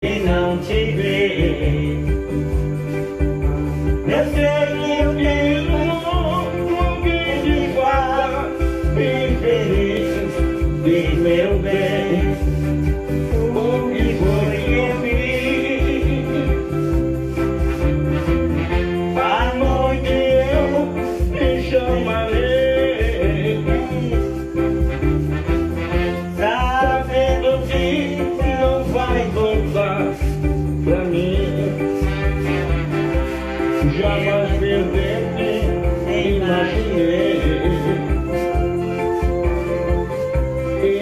e não te ver. Eu sei que eu tenho um vídeo igual, infeliz de meu bem. O que foi eu vi? À noite eu me chamarei, sabendo que não vai voltar pra mim. Jamais perdente imaginei,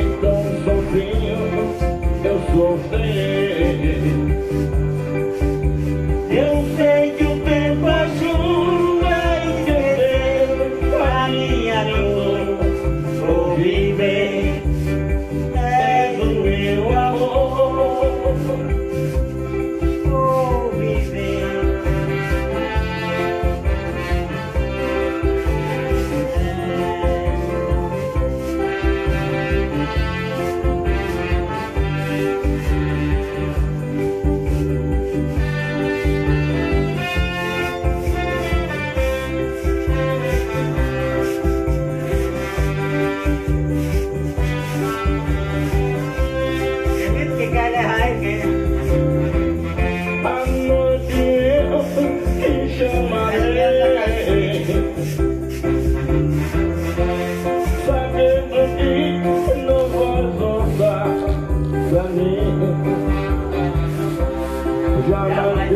então sozinho eu sofri. Eu sei que o tempo ajuda a esquecer a minha dor. Ouvi bem, és o meu amor. Ouvi bem. Jamais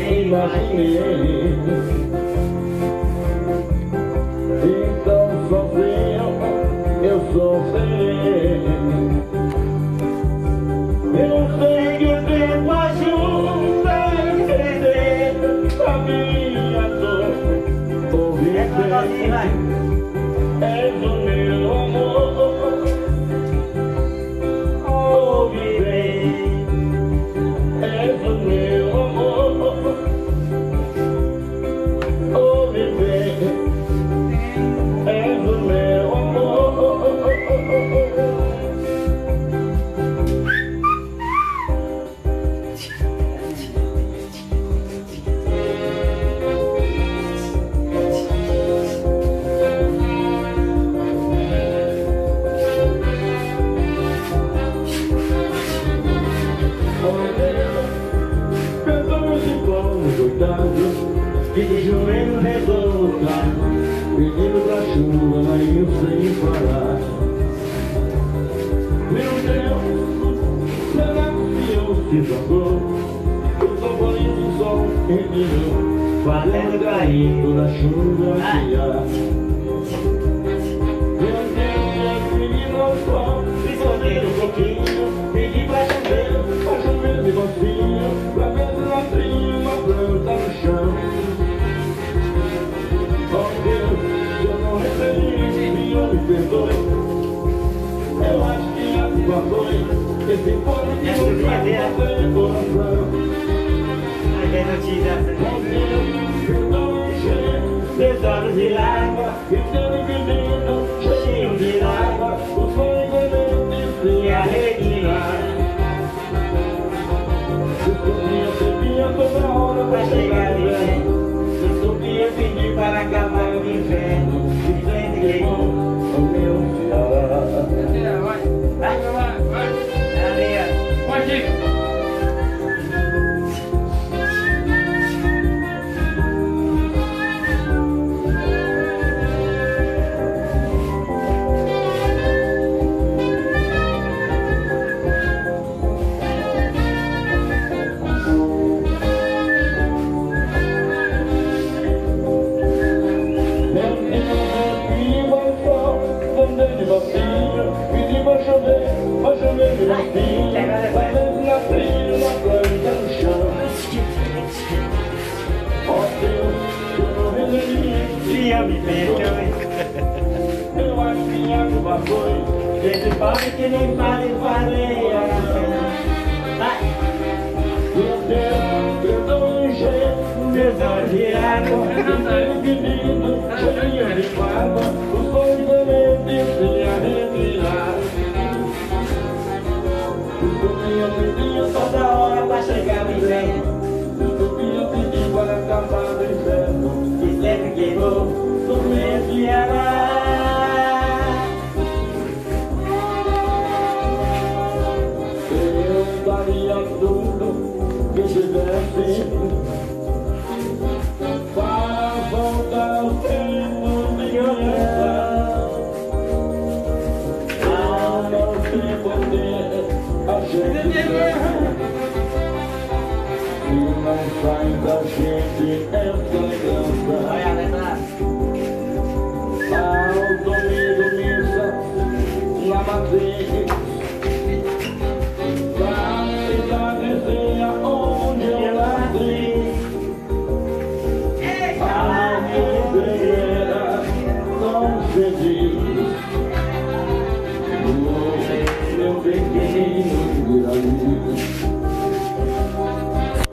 imaginei, então sozinho eu sofri. Eu sei que o tempo ajuda a entender a minha dor. Ouvi bem, és o meu amor. Ouvi bem, és o meu amor. Ouve bem, és o meu amor. E de joelho revoltado, pedindo pra chuva e eu sem parar. Meu Deus, será que eu se jogou? O tamborim do sol rendeu, valendo caindo na chuva ar. Meu Deus, pedi no sol, me esconder um pouquinho, pedi pra chover de mansinho, pra ver se lá tem uma planta no chão. Eu acho que a sua foi esse fone que você vai no coração. Meus olhos de lágua, gritando e pedindo, cheio de água, o sonho se arreguiar. Eu subia toda hora pra chegar ali. Eu subia pedir para acabar o inverno. E frente queimou o meu Ceará. Vai. Ali, pode. Me perdoe. Eu acho que a culpa foi desse pai que nem falei meu Deus, perdoe o jeito, meus olhos viraram, eu pedindo, cheio de mágoa, o sonho também se arrepiar. O sonho faria tudo que quisesse para voltar ao tempo de criança. Ao não se poder, a gente e não sai da gente essa dança.